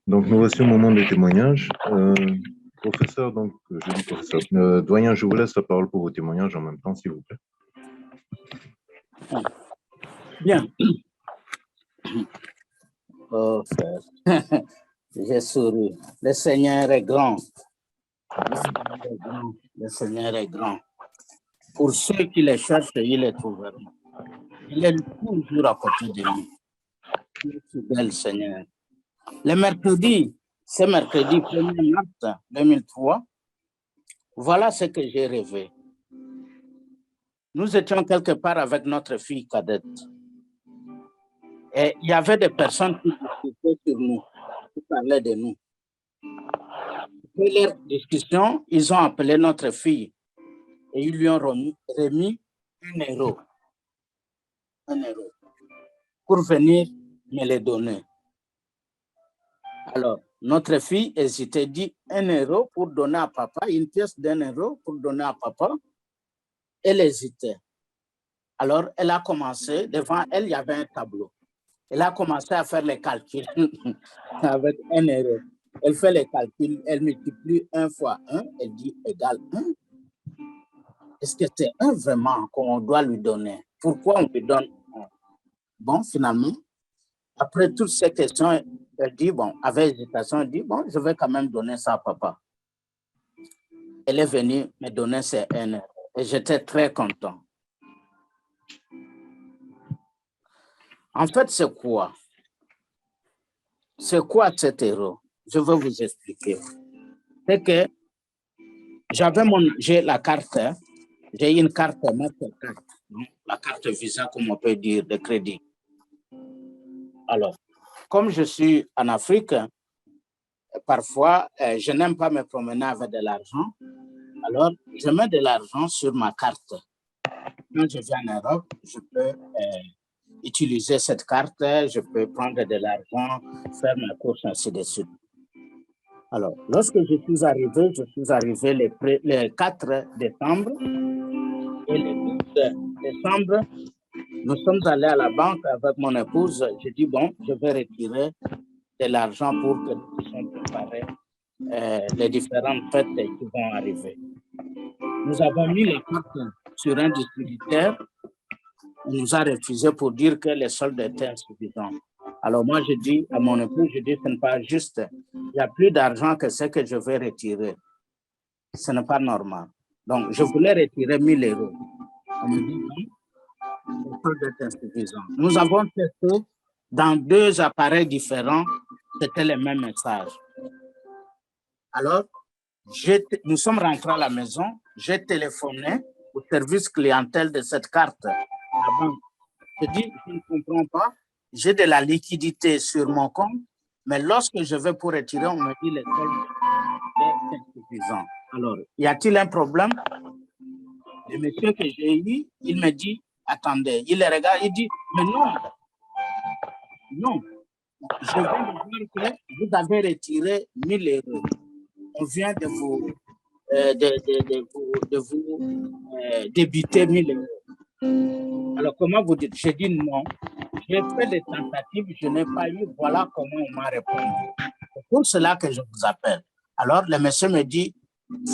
Donc, nous voici au moment des témoignages. Professeur, donc, je dis professeur, doyen, je vous laisse la parole pour vos témoignages en même temps, s'il vous plaît. Bien. Oh, frère. J'ai souri. Le Seigneur est grand. Le Seigneur est grand. Le Seigneur est grand. Pour ceux qui les cherchent, ils les trouveront. Il est toujours à côté de nous. Fidèle Seigneur. Le mercredi, ce mercredi 1er mars 2003, voilà ce que j'ai rêvé. Nous étions quelque part avec notre fille cadette. Et il y avait des personnes qui discutaient sur nous, qui parlaient de nous. Après leur discussion, ils ont appelé notre fille et ils lui ont remis 1 euro. 1 euro. Pour venir me les donner. Alors, notre fille hésitait, dit 1 euro pour donner à papa, une pièce d'1 euro pour donner à papa. Elle hésitait. Alors, elle a commencé, devant elle, il y avait un tableau. Elle a commencé à faire les calculs avec 1 euro. Elle fait les calculs, elle multiplie 1 fois 1, elle dit égale 1. Est-ce que c'est 1 vraiment qu'on doit lui donner? Pourquoi on lui donne 1? Bon, finalement, après toutes ces questions, elle dit, bon, avec hésitation, elle dit, bon, je vais quand même donner ça à papa. Elle est venue me donner ces 1 euro et j'étais très content. En fait, c'est quoi? C'est quoi 7 euros? Je vais vous expliquer. C'est que j'ai la carte, j'ai une carte Mastercard, la carte Visa, comme on peut dire, de crédit. Alors, comme je suis en Afrique, parfois, je n'aime pas me promener avec de l'argent. Alors, je mets de l'argent sur ma carte. Quand je viens en Europe, je peux utiliser cette carte, je peux prendre de l'argent, faire ma course, ainsi de suite. Alors, lorsque je suis arrivé le 4 décembre et le 12 décembre, nous sommes allés à la banque avec mon épouse. J'ai dit, bon, je vais retirer de l'argent pour que nous puissions préparer les différentes fêtes qui vont arriver. Nous avons mis les cartes sur un distributeur. On nous a refusé pour dire que les soldes étaient insuffisants. Alors moi, je dis à mon épouse, je dis, ce n'est pas juste. Il n'y a plus d'argent que ce que je vais retirer. Ce n'est pas normal. Donc, je voulais retirer 1 000 euros. On me dit, non, les soldes étaient insuffisants. Nous avons testé dans 2 appareils différents, c'était le même message. Alors, nous sommes rentrés à la maison, j'ai téléphoné au service clientèle de cette carte. La banque. Je dis, je ne comprends pas, j'ai de la liquidité sur mon compte, mais lorsque je vais pour retirer, on me dit les soldes sont insuffisants. Alors, y a-t-il un problème? Le monsieur que j'ai eu, il me dit, attendez, il les regarde, il dit, mais non, je viens de voir que vous avez retiré 1 000 euros. On vient de vous, débiter 1 000 euros. Alors, comment vous dites? J'ai dit non. J'ai fait des tentatives, je n'ai pas eu. Voilà comment on m'a répondu. C'est pour cela que je vous appelle. Alors, le monsieur me dit,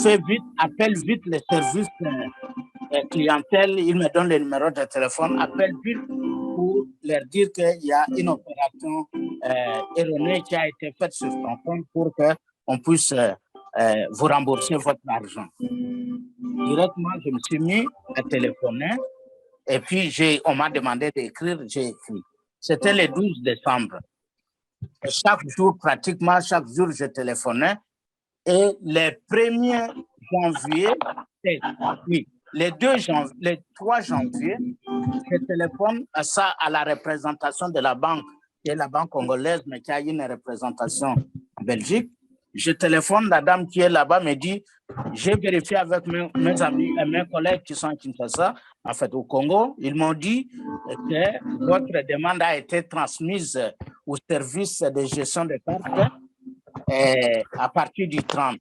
fais vite, appelle vite les services clientèle. Il me donne le numéro de téléphone, appelle vite pour leur dire qu'il y a une opération erronée qui a été faite sur ton compte pour qu'on puisse vous rembourser votre argent. Directement, je me suis mis à téléphoner et puis on m'a demandé d'écrire, j'ai écrit. C'était le 12 décembre. Et chaque jour, pratiquement chaque jour, je téléphonais et le 1er janvier, le 3 janvier, je téléphone à la représentation de la banque, qui est la banque congolaise, mais qui a une représentation en Belgique. Je téléphone, la dame qui est là-bas me dit, j'ai vérifié avec mes amis et mes collègues qui sont à Kinshasa, en fait au Congo, ils m'ont dit que votre demande a été transmise au service de gestion de cartes à partir du 30.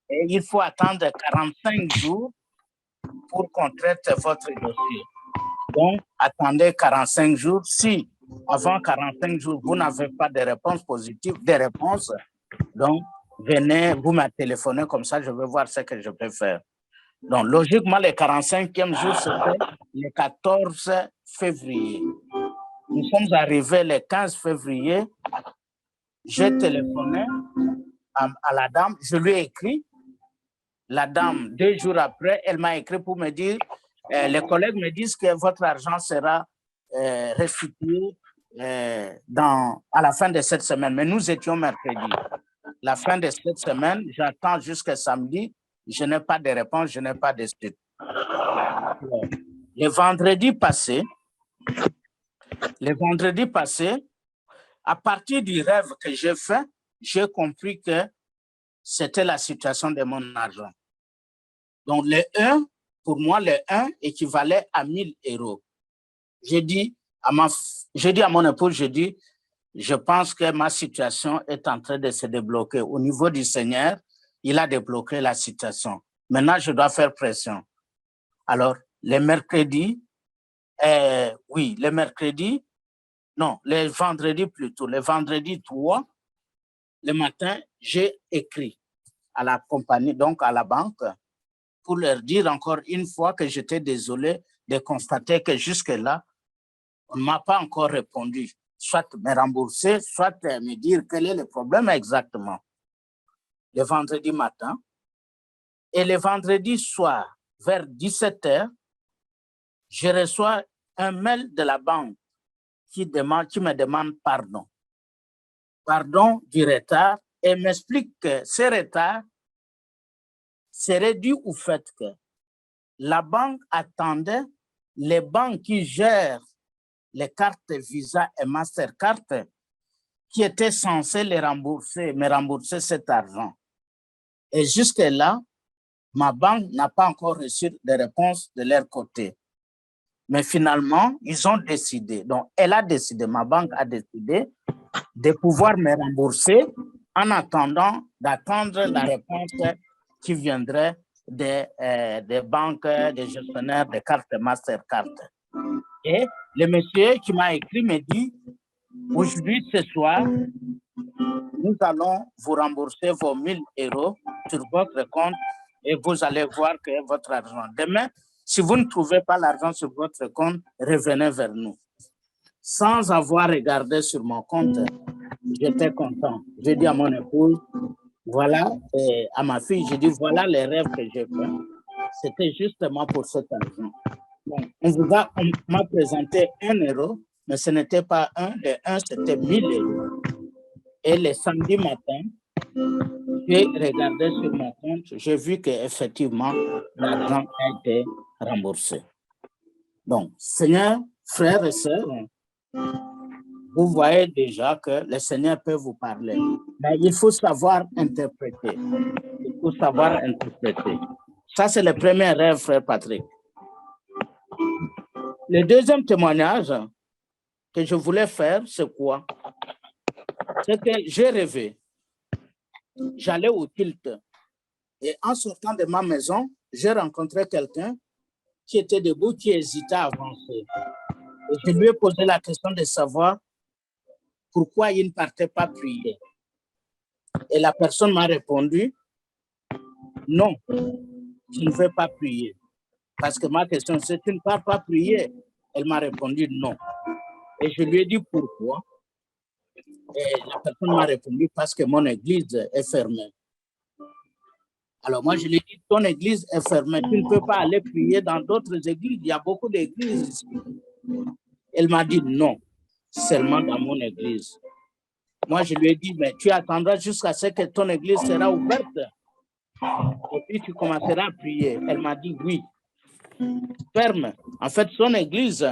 Et il faut attendre 45 jours pour qu'on traite votre dossier. Donc, attendez 45 jours. Si avant 45 jours, vous n'avez pas de réponse positive, des réponses, Donc, venez, vous me téléphonez comme ça, je vais voir ce que je peux faire. Donc, logiquement, le 45e jour, c'était le 14 février. Nous sommes arrivés le 15 février. J'ai téléphoné à la dame, je lui ai écrit. La dame, 2 jours après, elle m'a écrit pour me dire, les collègues me disent que votre argent sera restitué à la fin de cette semaine. Mais nous étions mercredi. La fin de cette semaine, j'attends jusqu'à samedi. Je n'ai pas de réponse, je n'ai pas de suite. Le vendredi passé, à partir du rêve que j'ai fait, j'ai compris que c'était la situation de mon argent. Donc, le 1, pour moi, le 1 équivalait à 1000 €. J'ai dit à mon épouse, je pense que ma situation est en train de se débloquer. Au niveau du Seigneur, il a débloqué la situation. Maintenant, je dois faire pression. Alors, le vendredi 3, le matin, j'ai écrit à la compagnie, donc à la banque, pour leur dire encore une fois que j'étais désolé de constater que jusque-là, on ne m'a pas encore répondu. Soit me rembourser, soit me dire quel est le problème exactement. Le vendredi matin et le vendredi soir, vers 17h, je reçois un mail de la banque qui me demande pardon. Pardon du retard et m'explique que ce retard serait dû au fait que la banque attendait les banques qui gèrent les cartes Visa et Mastercard qui étaient censées me rembourser cet argent. Et jusque-là, ma banque n'a pas encore reçu de réponse de leur côté. Mais finalement, ils ont décidé, donc ma banque a décidé de pouvoir me rembourser en attendant d'attendre la réponse qui viendrait des banques, des gestionnaires de cartes Mastercard. Et le monsieur qui m'a écrit me dit, aujourd'hui, ce soir, nous allons vous rembourser vos 1000 € sur votre compte et vous allez voir que votre argent. Demain, si vous ne trouvez pas l'argent sur votre compte, revenez vers nous. Sans avoir regardé sur mon compte, j'étais content. J'ai dit à mon épouse, voilà, et à ma fille, j'ai dit, voilà les rêves que j'ai faits. C'était justement pour cet argent. Donc, on m'a présenté 1 €, mais ce n'était pas le 1, c'était 1000 €. Et le samedi matin, j'ai regardé sur mon compte, j'ai vu qu'effectivement, l'argent a été remboursé. Donc, Seigneur, frères et sœurs, vous voyez déjà que le Seigneur peut vous parler. Mais il faut savoir interpréter. Il faut savoir interpréter. Ça, c'est le premier rêve, frère Patrick. Le deuxième témoignage que je voulais faire, c'est quoi? C'est que j'ai rêvé. J'allais au culte. Et en sortant de ma maison, j'ai rencontré quelqu'un qui était debout, qui hésitait à avancer. Et je lui ai posé la question de savoir pourquoi il ne partait pas prier. Et la personne m'a répondu, non, je ne veux pas prier. Parce que ma question, c'est, tu ne pars pas prier? Elle m'a répondu non. Et je lui ai dit pourquoi. Et la personne m'a répondu parce que mon église est fermée. Alors moi, je lui ai dit, ton église est fermée, tu ne peux pas aller prier dans d'autres églises, il y a beaucoup d'églises ici. Elle m'a dit non, seulement dans mon église. Moi, je lui ai dit, mais tu attendras jusqu'à ce que ton église sera ouverte et puis tu commenceras à prier. Elle m'a dit oui, ferme. En fait, son église,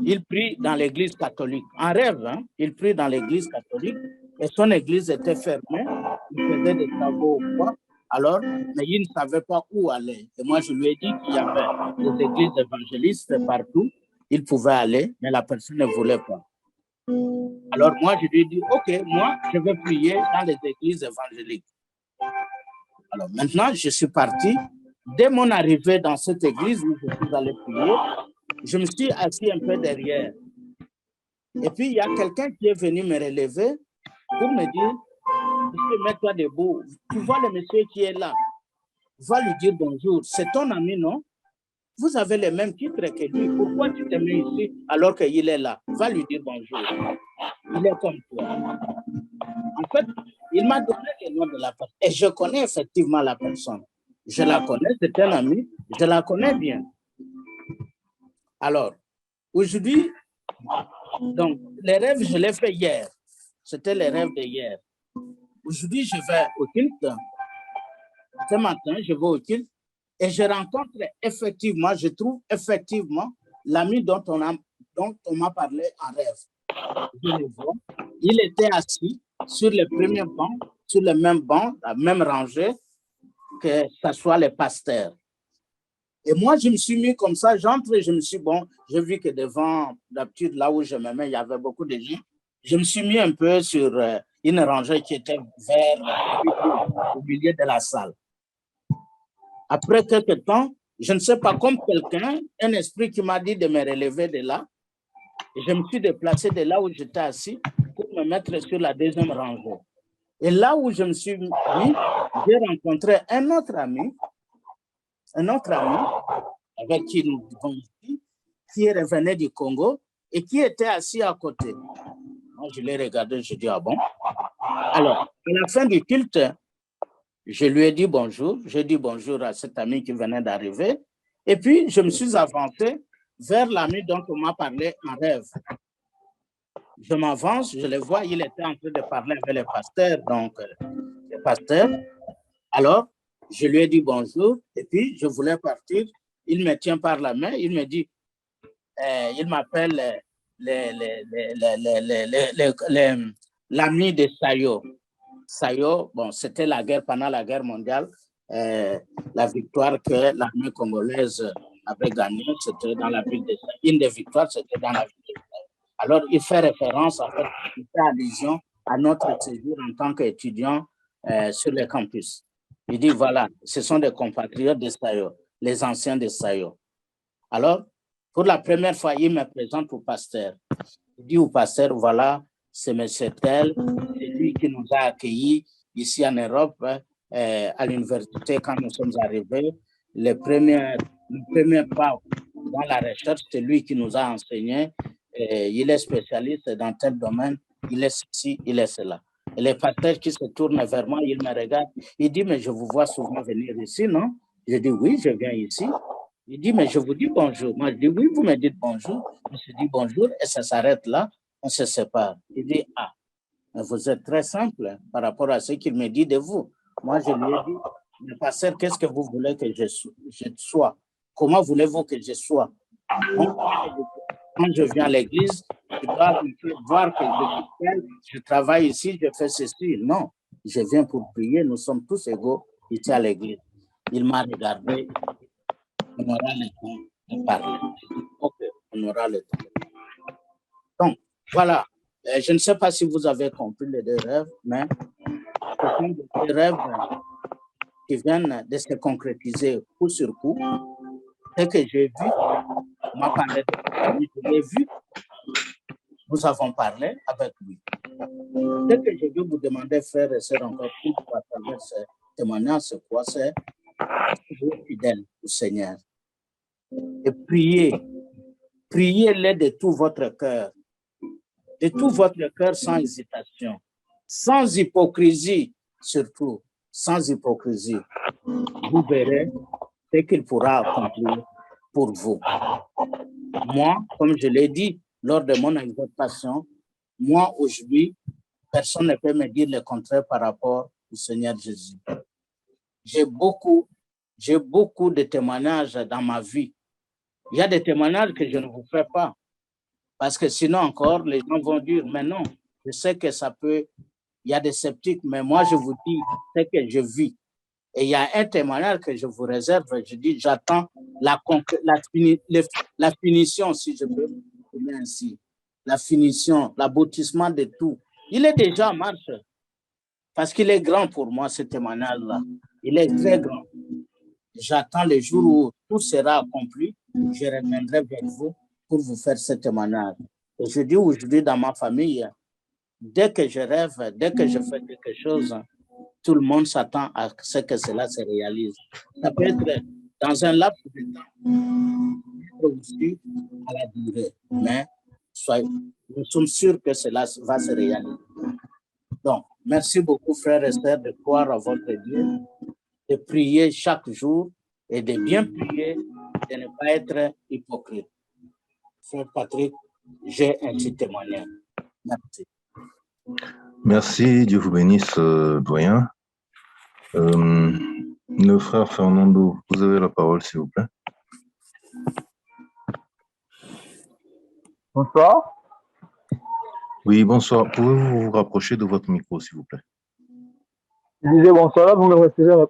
il prie dans l'église catholique. En rêve, hein, il prie dans l'église catholique et son église était fermée. Il faisait des travaux ou quoi. Alors, mais il ne savait pas où aller. Et moi, je lui ai dit qu'il y avait des églises évangélistes partout. Il pouvait aller, mais la personne ne voulait pas. Alors, moi, je lui ai dit, OK, moi, je vais prier dans les églises évangéliques. Alors, maintenant, je suis parti. Dès mon arrivée dans cette église où je suis allé prier, je me suis assis un peu derrière. Et puis, il y a quelqu'un qui est venu me relever pour me dire, monsieur, mets-toi debout. Tu vois le monsieur qui est là. Va lui dire bonjour. C'est ton ami, non? Vous avez le même titre que lui. Pourquoi tu te mets ici alors qu'il est là? Va lui dire bonjour. Il est comme toi. En fait, il m'a donné le nom de la personne. Et je connais effectivement la personne. Je la connais, c'est un ami. Je la connais bien. Alors, aujourd'hui, donc, les rêves, je les fait hier. C'était les rêves de hier. Aujourd'hui, je vais au culte. Ce matin, je vais au culte et je rencontre effectivement, je trouve effectivement l'ami dont on m'a parlé en rêve. Je le vois. Il était assis sur le premier banc, sur le même banc, la même rangée, que ce soit les pasteurs. Et moi, je me suis mis comme ça, j'entre et je me suis bon, j'ai vu que devant, d'habitude, là où je me mets, il y avait beaucoup de gens. Je me suis mis un peu sur une rangée qui était vers au milieu de la salle. Après quelques temps, je ne sais pas, comme quelqu'un, un esprit qui m'a dit de me relever de là, et je me suis déplacé de là où j'étais assis pour me mettre sur la deuxième rangée. Et là où je me suis mis, j'ai rencontré un autre ami avec qui nous vivons ici, qui revenait du Congo et qui était assis à côté. Moi, je l'ai regardé, je dis, ah bon? Alors, à la fin du culte, je lui ai dit bonjour. J'ai dit bonjour à cet ami qui venait d'arriver. Et puis, je me suis avancé vers l'ami dont on m'a parlé en rêve. Je m'avance, je le vois, il était en train de parler avec le pasteur. Donc, le pasteur. Alors, je lui ai dit bonjour. Et puis, je voulais partir. Il me tient par la main. Il me dit, il m'appelle l'ami de Sayo. Sayo, bon, c'était la guerre pendant la guerre mondiale. La victoire que l'armée congolaise avait gagnée, c'était dans la ville de Sayo. Une des victoires, c'était dans la ville de Sayo. Alors, il fait référence, en fait, il fait allusion à notre séjour en tant qu'étudiant sur le campus. Il dit, voilà, ce sont des compatriotes de Sayo, les anciens de Sayo. Alors, pour la première fois, il me présente au pasteur. Il dit au pasteur, voilà, c'est M. Tel, c'est lui qui nous a accueillis ici en Europe, à l'université quand nous sommes arrivés. Le premier pas dans la recherche, c'est lui qui nous a enseigné. Il est spécialiste dans tel domaine, il est ceci, il est cela. Et le pasteur qui se tourne vers moi, il me regarde, il dit, mais je vous vois souvent venir ici, non? Je dis, oui, je viens ici. Il dit, mais je vous dis bonjour. Moi, je dis, oui, vous me dites bonjour. Je me dis bonjour et ça s'arrête là, on se sépare. Il dit, ah, mais vous êtes très simple par rapport à ce qu'il me dit de vous. Moi, je lui ai dit, mais pasteur, qu'est-ce que vous voulez que je sois? Comment voulez-vous que je sois? Donc, quand je viens à l'église, je dois voir que je travaille ici, je fais ceci. Non, je viens pour prier, nous sommes tous égaux ici à l'église. Il m'a regardé. On aura le temps de parler. Ok, on aura le temps. Donc, voilà. Je ne sais pas si vous avez compris les deux rêves, mais ce sont des rêves qui viennent de se concrétiser coup sur coup. Ce que j'ai vu, on m'a parlé de lui, je l'ai vu, nous avons parlé avec lui. Ce que je veux vous demander, frères et sœurs, encore plus à travers ce témoignage, c'est quoi? C'est être fidèle au Seigneur. Et priez-le de tout votre cœur, sans hésitation, sans hypocrisie, surtout, sans hypocrisie. Vous verrez ce qu'il pourra accomplir pour vous. Moi, comme je l'ai dit lors de mon exhortation, moi aujourd'hui, personne ne peut me dire le contraire par rapport au Seigneur Jésus. J'ai beaucoup de témoignages dans ma vie. Il y a des témoignages que je ne vous fais pas. Parce que sinon encore, les gens vont dire, mais non, je sais que ça peut, il y a des sceptiques, mais moi je vous dis ce que je vis. Et il y a un témoignage que je vous réserve, je dis, j'attends la finition, si je peux dire ainsi. La finition, l'aboutissement de tout. Il est déjà en marche. Parce qu'il est grand pour moi, ce témoignage-là. Il est très grand. J'attends le jour où tout sera accompli. Je reviendrai vers vous pour vous faire ce témoignage. Et je dis aujourd'hui dans ma famille, dès que je rêve, dès que je fais quelque chose, tout le monde s'attend à ce que cela se réalise. Ça peut être dans un laps de temps aussi à la durée, mais nous sommes sûrs que cela va se réaliser. Donc, merci beaucoup, frères et sœurs, de croire à votre Dieu, de prier chaque jour et de bien prier, de ne pas être hypocrite. Frère Patrick, j'ai un petit témoignage. Merci. Merci, Dieu vous bénisse, doyen. Le frère Fernando, vous avez la parole, s'il vous plaît. Bonsoir. Oui, bonsoir. Pouvez-vous vous rapprocher de votre micro, s'il vous plaît? Je disais bonsoir, là, vous me recevez?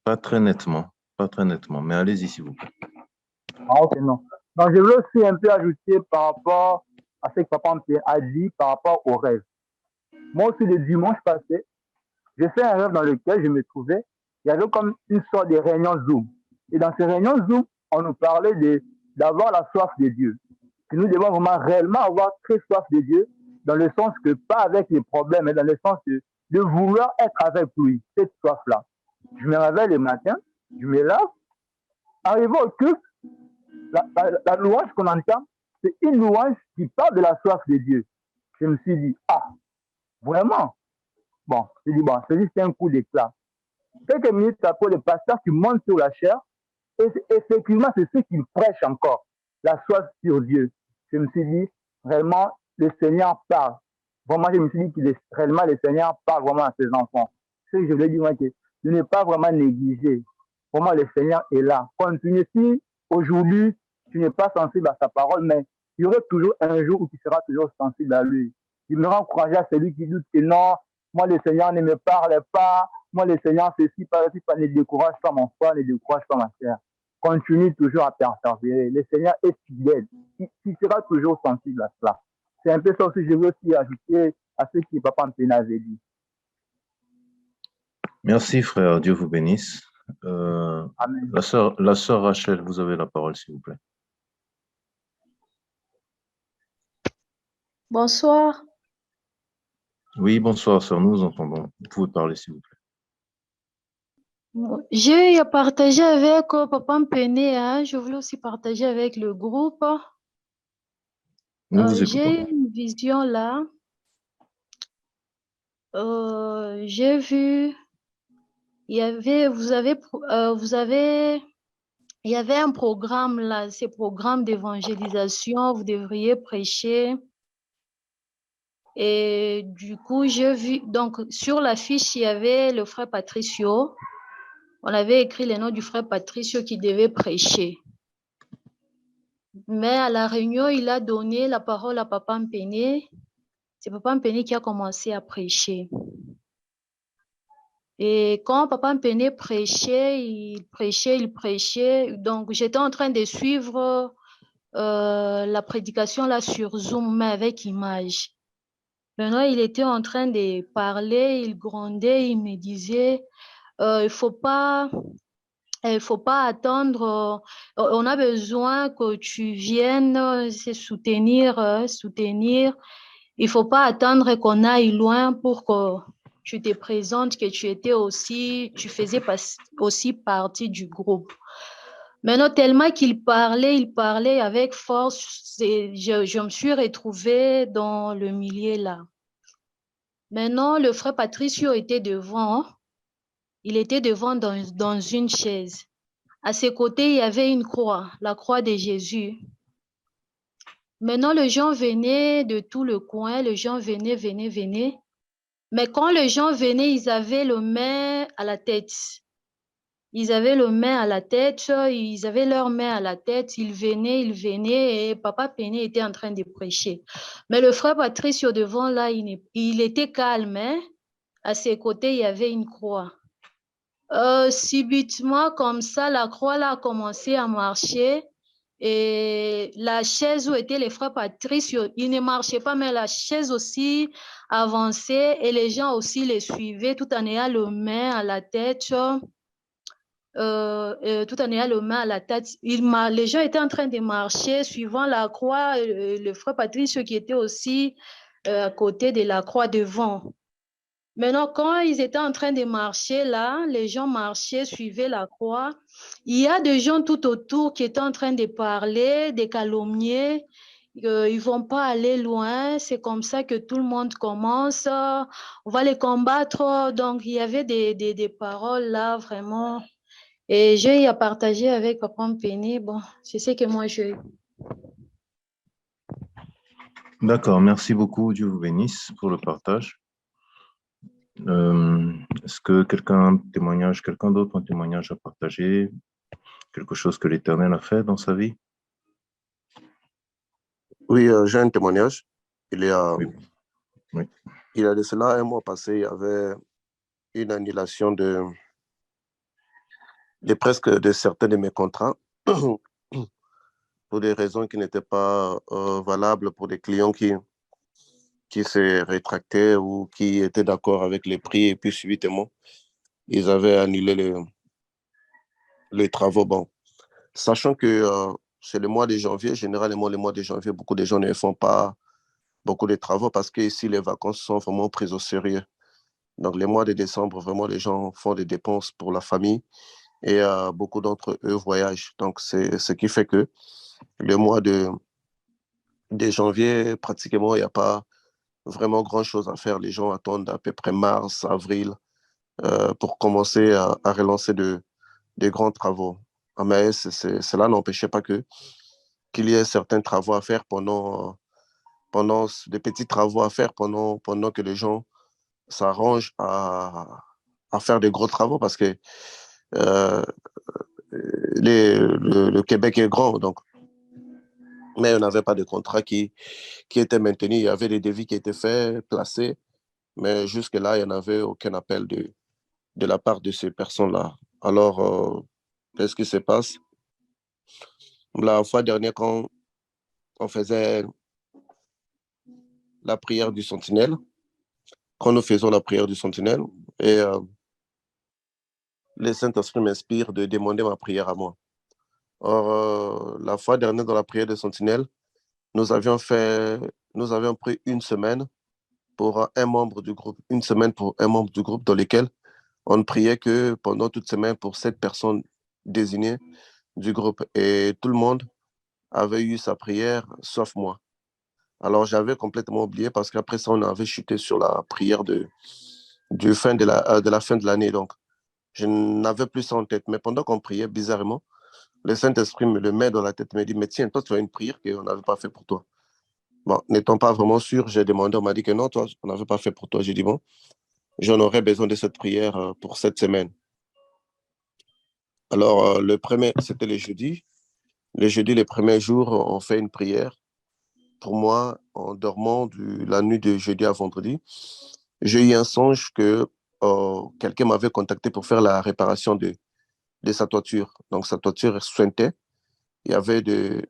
Pas très nettement, mais allez-y, s'il vous plaît. Ah, ok, non. Donc, je veux aussi un peu ajouter par rapport à ce que papa a dit par rapport au rêve. Moi aussi, le dimanche passé, j'ai fait un rêve dans lequel je me trouvais. Il y avait comme une sorte de réunion Zoom. Et dans ces réunions Zoom, on nous parlait d'avoir la soif de Dieu. Que nous devons vraiment réellement avoir très soif de Dieu, dans le sens que pas avec les problèmes, mais dans le sens de vouloir être avec lui, cette soif-là. Je me réveille le matin, je me lave, arrivé au culte, la louange qu'on entend, c'est une louange qui parle de la soif de Dieu. Je me suis dit, ah, vraiment? Bon, je dis, bon, c'est juste un coup d'éclat. Quelques minutes après, le pasteur qui monte sur la chair, et effectivement, c'est ce qu'il prêche encore, la soif sur Dieu. Je me suis dit, réellement, le Seigneur parle. Vraiment, je me suis dit que réellement, le Seigneur parle vraiment à ses enfants. Ce que je voulais dire, moi, que de ne pas vraiment négliger. Vraiment, le Seigneur est là. Continue. Si aujourd'hui, tu n'es pas sensible à sa parole, mais il y aura toujours un jour où tu seras toujours sensible à lui. Il me rend encouragé à celui qui doute que non, moi, le Seigneur ne me parle pas. Moi, le Seigneur, ceci, pas ceci, pas. Ne décourage pas mon frère, ne décourage pas ma sœur. Continue toujours à persévérer. Le Seigneur est fidèle. Il sera toujours sensible à cela. C'est un peu ça aussi, je veux aussi ajouter à ce que papa Mpena avait dit. Merci, frère. Dieu vous bénisse. Amen. La sœur Rachel, vous avez la parole, s'il vous plaît. Bonsoir. Oui, bonsoir, sœur, nous vous entendons. Vous pouvez parler, s'il vous plaît. J'ai partagé avec Papa Mpene, hein. Je voulais aussi partager avec le groupe. Nous vous écoutons. J'ai une vision là. J'ai vu, il y avait un programme là, ces programmes d'évangélisation, vous devriez prêcher. Et du coup, j'ai vu, donc sur l'affiche, il y avait le frère Patricio. On avait écrit le nom du frère Patricio qui devait prêcher. Mais à la réunion, il a donné la parole à Papa Mpene. C'est Papa Mpene qui a commencé à prêcher. Et quand Papa Mpene prêchait, il prêchait. Donc, j'étais en train de suivre la prédication là sur Zoom, mais avec image. Maintenant, il était en train de parler, il grondait, il me disait, il faut pas attendre, on a besoin que tu viennes se soutenir. Il faut pas attendre qu'on aille loin pour que tu te présentes, que tu faisais aussi partie du groupe. Maintenant, tellement qu'il parlait avec force, je me suis retrouvée dans le milieu là. Maintenant, le frère Patricio était devant. Il était devant dans une chaise. À ses côtés, il y avait une croix, la croix de Jésus. Maintenant, les gens venaient de tout le coin, les gens venaient. Mais quand les gens venaient, ils avaient le main à la tête. Ils avaient leur main à la tête, ils venaient et Papa Mpene était en train de prêcher. Mais le frère Patricio devant là, il était calme, hein? À ses côtés, il y avait une croix. Subitement, comme ça, la croix là a commencé à marcher et la chaise où étaient les frères Patricio, il ne marchait pas, mais la chaise aussi avançait et les gens aussi les suivaient tout en ayant le main à la tête. tout en ayant le main à la tête. Les gens étaient en train de marcher suivant la croix, le frère Patrice qui était aussi à côté de la croix devant. Maintenant, quand ils étaient en train de marcher là, les gens marchaient, suivaient la croix. Il y a des gens tout autour qui étaient en train de parler, de calomnier. Ils ne vont pas aller loin. C'est comme ça que tout le monde commence. On va les combattre. Donc, il y avait des paroles là, vraiment. Et j'ai eu à partager avec Papa Penny. Bon, c'est ce que moi j'ai. D'accord, merci beaucoup. Dieu vous bénisse pour le partage. Est-ce que quelqu'un d'autre a un témoignage à partager? Quelque chose que l'Éternel a fait dans sa vie? Oui, j'ai un témoignage. Oui. Oui. Il y a de cela un mois passé, il y avait une annulation de presque de certains de mes contrats pour des raisons qui n'étaient pas valables pour des clients qui se rétractaient ou qui étaient d'accord avec les prix et puis subitement, ils avaient annulé les travaux. Bon, sachant que c'est le mois de janvier, généralement le mois de janvier, beaucoup de gens ne font pas beaucoup de travaux parce que ici, les vacances sont vraiment prises au sérieux. Donc, les mois de décembre, vraiment, les gens font des dépenses pour la famille et beaucoup d'entre eux voyagent. Donc, c'est ce qui fait que le mois de janvier, pratiquement, il n'y a pas vraiment grand-chose à faire. Les gens attendent à peu près mars, avril pour commencer à relancer des grands travaux. Mais cela n'empêchait pas qu'il y ait certains travaux à faire pendant des petits travaux à faire pendant que les gens s'arrangent à faire des gros travaux parce que euh, le Québec est grand, donc, mais on n'avait pas de contrat qui était maintenu. Il y avait des devis qui étaient faits, placés, mais jusque-là, il n'y en avait aucun appel de la part de ces personnes-là. Alors, qu'est-ce qui se passe? La fois dernière, quand on faisait la prière du sentinelle, quand nous faisons la prière du sentinelle, et le Saint-Esprit m'inspire de demander ma prière à moi. Or, la fois dernière, dans la prière de sentinelle, nous avions pris une semaine pour un membre du groupe, dans lequel on ne priait que pendant toute semaine pour 7 personnes désignées du groupe. Et tout le monde avait eu sa prière, sauf moi. Alors, j'avais complètement oublié parce qu'après ça, on avait chuté sur la prière de la fin de l'année. Donc, je n'avais plus ça en tête. Mais pendant qu'on priait, bizarrement, le Saint-Esprit me le met dans la tête, me dit, mais tiens, toi, tu as une prière qu'on n'avait pas fait pour toi. Bon, n'étant pas vraiment sûr, j'ai demandé, on m'a dit que non, toi, on n'avait pas fait pour toi. J'ai dit, bon, j'en aurais besoin de cette prière pour cette semaine. Alors, le premier, c'était le jeudi. Le jeudi, les premiers jours, on fait une prière. Pour moi, en dormant la nuit de jeudi à vendredi, j'ai eu un songe que quelqu'un m'avait contacté pour faire la réparation de sa toiture. Donc, sa toiture suintait. Il y avait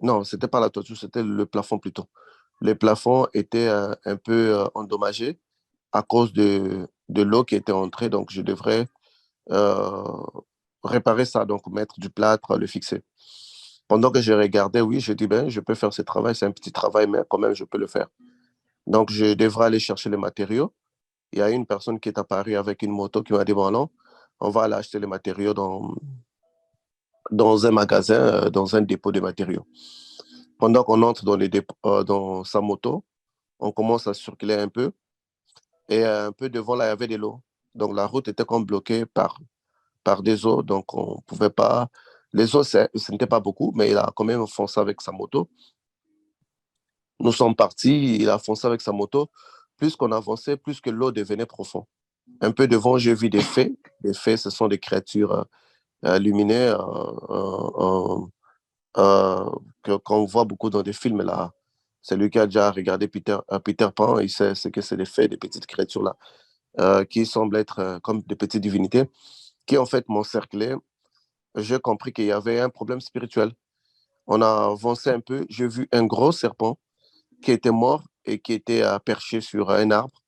Non, ce n'était pas la toiture, c'était le plafond plutôt. Le plafond était un peu endommagé à cause de l'eau qui était entrée. Donc, je devrais euh, réparer ça, donc mettre du plâtre, le fixer. Pendant que je regardais, oui, je dis, ben, je peux faire ce travail. C'est un petit travail, mais quand même, je peux le faire. Donc, je devrais aller chercher les matériaux. Il y a une personne qui est apparue avec une moto qui m'a dit, bon, non, on va aller acheter les matériaux dans un magasin, dans un dépôt de matériaux. Pendant qu'on entre dans sa moto, on commence à circuler un peu. Et un peu devant, là, il y avait de l'eau. Donc, la route était comme bloquée par des eaux. Donc, on ne pouvait pas... Les eaux, ce n'était pas beaucoup, mais il a quand même foncé avec sa moto. Nous sommes partis, il a foncé avec sa moto. Plus qu'on avançait, plus que l'eau devenait profonde. Un peu devant, j'ai vu des fées. Les fées, ce sont des créatures lumineuses qu'on voit beaucoup dans des films. Là. Celui qui a déjà regardé Peter Pan, il sait ce que c'est des fées, des petites créatures là, qui semblent être comme des petites divinités, qui en fait m'encerclaient. J'ai compris qu'il y avait un problème spirituel. On a avancé un peu, j'ai vu un gros serpent qui était mort et qui était perché sur un arbre,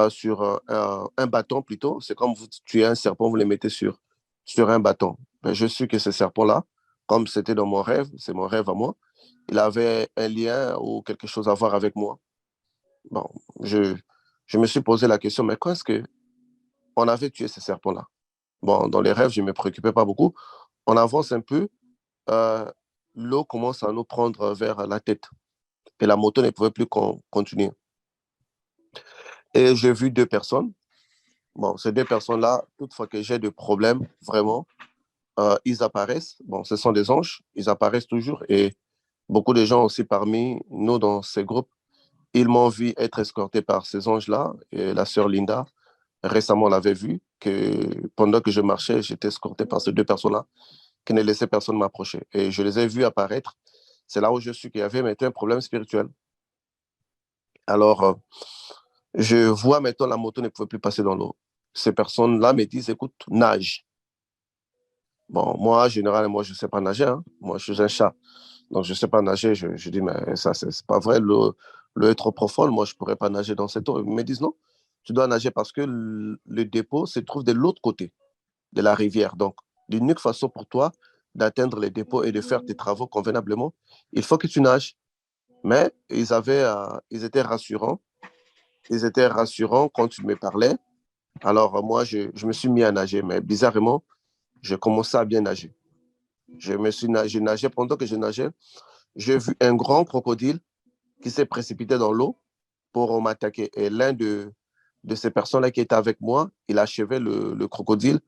sur un bâton plutôt. C'est comme vous tuez un serpent, vous le mettez sur sur un bâton. Mais je suis que ce serpent-là, comme c'était dans mon rêve, c'est mon rêve à moi, il avait un lien ou quelque chose à voir avec moi. Bon, je me suis posé la question, mais quand est-ce qu'on avait tué ce serpent-là? Bon, dans les rêves, je ne me préoccupais pas beaucoup. On avance un peu, euh, l'eau commence à nous prendre vers la tête et la moto ne pouvait plus continuer. Et j'ai vu deux personnes. Bon, ces deux personnes-là, toutefois que j'ai des problèmes, vraiment, ils apparaissent. Bon, ce sont des anges, ils apparaissent toujours et beaucoup de gens aussi parmi nous dans ces groupes, ils m'ont vu être escorté par ces anges-là. Et la sœur Linda, récemment, l'avait vu que pendant que je marchais, j'étais escorté par ces deux personnes-là qui ne laissaient personne m'approcher. Et je les ai vus apparaître. C'est là où je suis qu'il y avait maintenant un problème spirituel. Alors, je vois maintenant la moto ne pouvait plus passer dans l'eau. Ces personnes-là me disent, écoute, nage. Bon, moi, généralement, je ne sais pas nager. Hein. Moi, je suis un chat. Donc, je ne sais pas nager. Je dis, mais ça, c'est pas vrai. L'eau est trop profonde. Moi, je ne pourrais pas nager dans cette eau. Ils me disent, non, tu dois nager parce que le dépôt se trouve de l'autre côté de la rivière. Donc, l'unique façon pour toi d'atteindre les dépôts et de faire tes travaux convenablement, il faut que tu nages. Mais ils étaient rassurants. Ils étaient rassurants quand ils me parlaient. Alors, moi, je me suis mis à nager. Mais bizarrement, j'ai commencé à bien nager. J'ai nagé. Pendant que je nageais, j'ai vu un grand crocodile qui s'est précipité dans l'eau pour m'attaquer. Et l'un de ces personnes-là qui était avec moi, il achevait le crocodile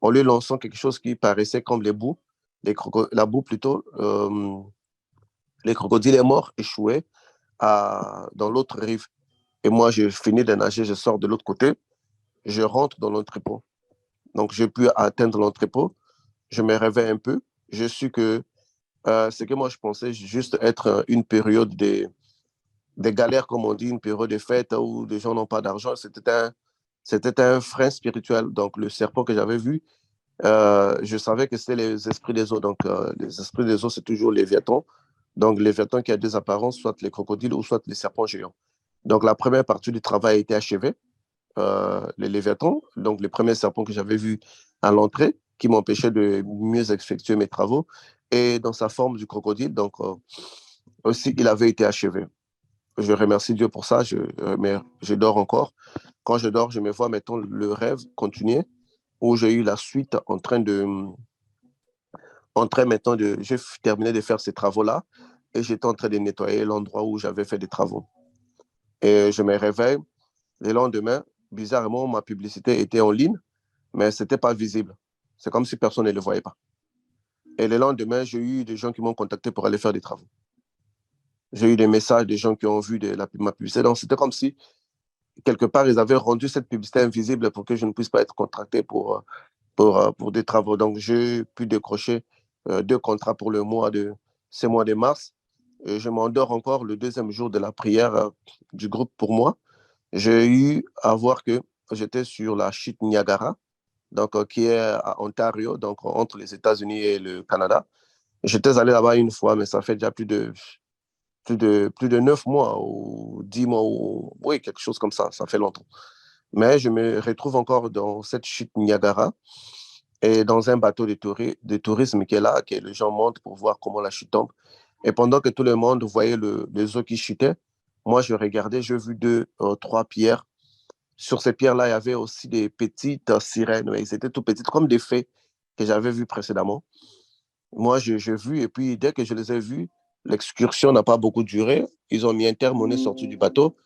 en lui lançant quelque chose qui paraissait comme la boue plutôt. Les crocodiles est mort, échoué dans l'autre rive. Et moi, j'ai fini de nager, je sors de l'autre côté, je rentre dans l'entrepôt. Donc, j'ai pu atteindre l'entrepôt. Je me réveille un peu. Je suis que ce que moi, je pensais juste être une période des galères, comme on dit, une période de fête où les gens n'ont pas d'argent. C'était un frein spirituel. Donc, le serpent que j'avais vu, je savais que c'était les esprits des eaux. Donc, les esprits des eaux, c'est toujours les Léviathan. Donc, les Léviathan qui a des apparences, soit les crocodiles ou soit les serpents géants. Donc, la première partie du travail a été achevée. Les Léviathans, donc les premiers serpents que j'avais vus à l'entrée, qui m'empêchaient de mieux effectuer mes travaux, et dans sa forme du crocodile, donc aussi, il avait été achevé. Je remercie Dieu pour ça, mais je dors encore. Quand je dors, je me vois, mettons, le rêve continuer, où j'ai eu la suite j'ai terminé de faire ces travaux-là, et j'étais en train de nettoyer l'endroit où j'avais fait des travaux. Et je me réveille, le lendemain, bizarrement, ma publicité était en ligne, mais ce n'était pas visible. C'est comme si personne ne le voyait pas. Et le lendemain, j'ai eu des gens qui m'ont contacté pour aller faire des travaux. J'ai eu des messages des gens qui ont vu ma publicité. Donc, c'était comme si, quelque part, ils avaient rendu cette publicité invisible pour que je ne puisse pas être contracté pour des travaux. Donc, j'ai pu décrocher 2 contrats pour ce mois de mars. Et je m'endors encore le deuxième jour de la prière du groupe pour moi. J'ai eu à voir que j'étais sur la chute Niagara, donc, qui est à Ontario, donc entre les États-Unis et le Canada. J'étais allé là-bas une fois, mais ça fait déjà plus de 9 mois ou 10 mois, oui, quelque chose comme ça fait longtemps. Mais je me retrouve encore dans cette chute Niagara et dans un bateau de tourisme qui est là, que les gens montent pour voir comment la chute tombe. Et pendant que tout le monde voyait les eaux qui chutaient, moi, je regardais, j'ai vu 3 pierres. Sur ces pierres-là, il y avait aussi des petites sirènes. Mais ils étaient tout petites, comme des fées que j'avais vues précédemment. Moi, j'ai vu, et puis dès que je les ai vues, l'excursion n'a pas beaucoup duré. Ils ont mis un terme, on est sorti du bateau.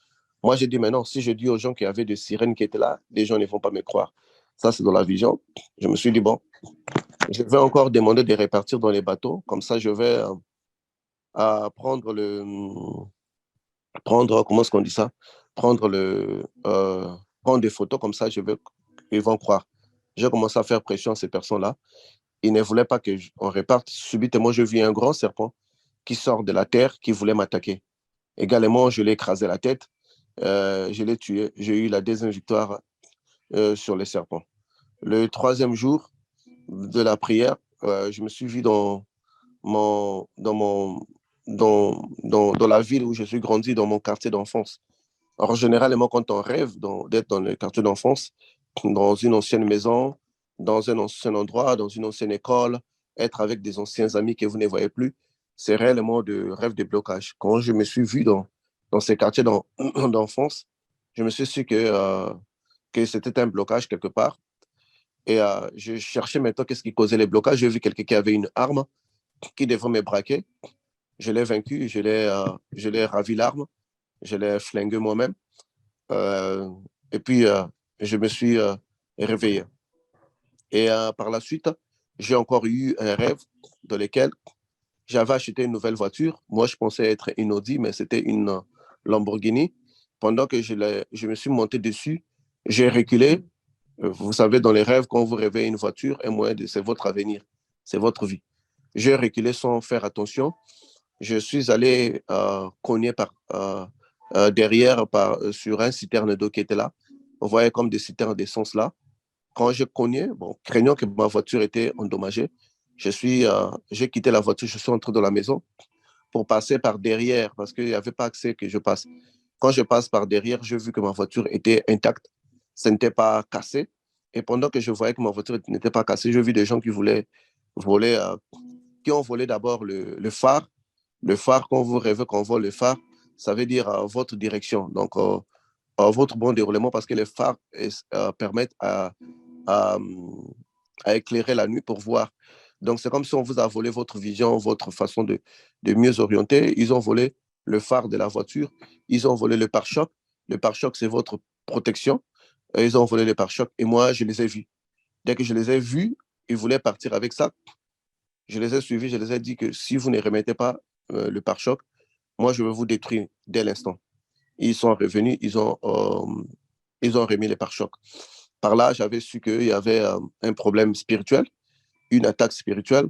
Moi, j'ai dit, mais non, si je dis aux gens qu'il y avait des sirènes qui étaient là, les gens ne vont pas me croire. Ça, c'est dans la vision. Je me suis dit, bon, je vais encore demander de répartir dans les bateaux. Comme ça, je vais comment est-ce qu'on dit ça? Prendre des photos, comme ça, ils vont croire. J'ai commencé à faire pression à ces personnes-là. Ils ne voulaient pas qu'on réparte. Subitement, je vis un grand serpent qui sort de la terre, qui voulait m'attaquer. Également, je l'ai écrasé la tête, je l'ai tué. J'ai eu la deuxième victoire sur les serpents. Le troisième jour de la prière, je me suis vu mon, dans, mon, dans la ville où je suis grandi, dans mon quartier d'enfance. Alors, généralement, quand on rêve d'être dans le quartier d'enfance, dans une ancienne maison, dans un ancien endroit, dans une ancienne école, être avec des anciens amis que vous ne voyez plus, c'est réellement de rêve de blocage. Quand je me suis vu dans ces quartiers d'enfance, je me suis dit que c'était un blocage quelque part. Et je cherchais maintenant qu'est-ce qui causait les blocages. J'ai vu quelqu'un qui avait une arme qui devait me braquer. Je l'ai vaincu, je l'ai ravi l'arme, je l'ai flingué moi-même. Et puis, je me suis réveillé. Et par la suite, j'ai encore eu un rêve dans lequel j'avais acheté une nouvelle voiture. Moi, je pensais être une Audi, mais c'était une Lamborghini. Pendant que je me suis monté dessus, j'ai reculé. Vous savez, dans les rêves, quand vous rêvez une voiture, c'est votre avenir, c'est votre vie. J'ai reculé sans faire attention. Je suis allé cogner derrière sur un citerne d'eau qui était là. On voyait comme des citernes d'essence là. Quand je cognais, craignant que ma voiture était endommagée, j'ai quitté la voiture, je suis entré dans la maison pour passer par derrière parce qu'il n'y avait pas accès que je passe. Quand je passe par derrière, j'ai vu que ma voiture était intacte, ça n'était pas cassé. Et pendant que je voyais que ma voiture n'était pas cassée, j'ai vu des gens qui voulaient voler, qui ont volé d'abord le phare. Le phare, quand vous rêvez qu'on vole le phare, ça veut dire votre direction. Donc, votre bon déroulement parce que les phares permettent à, à éclairer la nuit pour voir. Donc, c'est comme si on vous a volé votre vision, votre façon de mieux orienter. Ils ont volé le phare de la voiture. Ils ont volé le pare-choc. Le pare-choc, c'est votre protection. Ils ont volé le pare-choc et moi, je les ai vus. Dès que je les ai vus, ils voulaient partir avec ça. Je les ai suivis, je les ai dit que si vous ne remettez pas le pare-choc, moi, je vais vous détruire dès l'instant. Ils sont revenus, ils ont remis les pare-chocs. Par là, j'avais su qu'il y avait un problème spirituel, une attaque spirituelle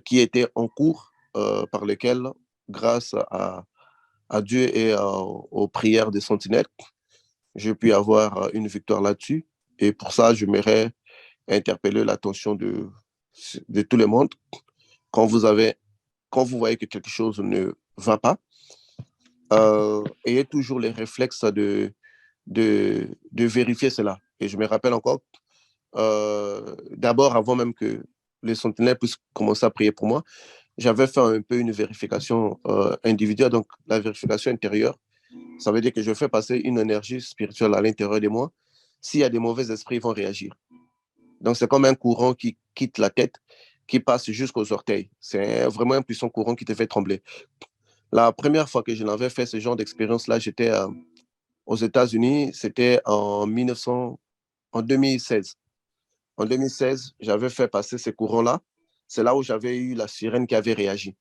qui était en cours, par lequel, grâce à Dieu et aux prières des sentinelles, j'ai pu avoir une victoire là-dessus. Et pour ça, je m'aurais interpellé l'attention de tout le monde. Quand vous voyez que quelque chose ne va pas, ayez toujours les réflexes de vérifier cela. Et je me rappelle encore, d'abord, avant même que les sentinelles puissent commencer à prier pour moi, j'avais fait un peu une vérification individuelle. Donc, la vérification intérieure, ça veut dire que je fais passer une énergie spirituelle à l'intérieur de moi. S'il y a des mauvais esprits, ils vont réagir. Donc, c'est comme un courant qui quitte la tête, qui passe jusqu'aux orteils. C'est vraiment un puissant courant qui te fait trembler. La première fois que je l'avais fait ce genre d'expérience-là, j'étais aux États-Unis, c'était en 2016. En 2016, j'avais fait passer ce courant-là. C'est là où j'avais eu la sirène qui avait réagi.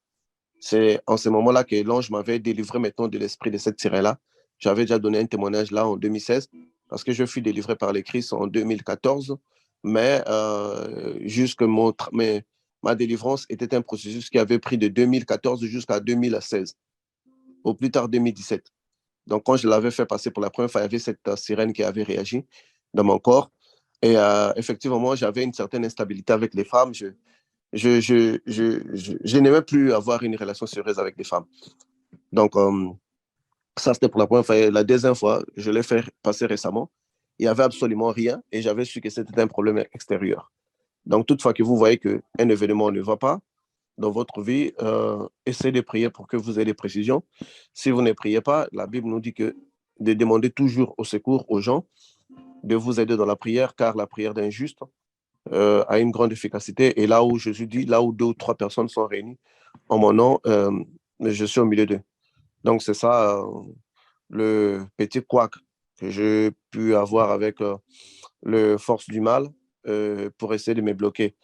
C'est en ce moment-là que l'ange m'avait délivré maintenant de l'esprit de cette sirène-là. J'avais déjà donné un témoignage là en 2016 parce que je fus délivré par les Christ en 2014. Mais ma délivrance était un processus qui avait pris de 2014 jusqu'à 2016, au plus tard 2017. Donc, quand je l'avais fait passer pour la première fois, il y avait cette sirène qui avait réagi dans mon corps. Et effectivement, moi, j'avais une certaine instabilité avec les femmes. Je n'aimais plus avoir une relation sérieuse avec les femmes. Donc, ça, c'était pour la première fois. Et la deuxième fois, je l'ai fait passer récemment. Il n'y avait absolument rien et j'avais su que c'était un problème extérieur. Donc, toutefois que vous voyez qu'un événement ne va pas dans votre vie, essayez de prier pour que vous ayez des précisions. Si vous ne priez pas, la Bible nous dit que de demander toujours au secours aux gens, de vous aider dans la prière, car la prière d'un juste a une grande efficacité. Et là où Jésus dit, là où 2 ou 3 personnes sont réunies en mon nom, je suis au milieu d'eux. Donc, c'est ça le petit couac que j'ai pu avoir avec les forces du mal pour essayer de me bloquer.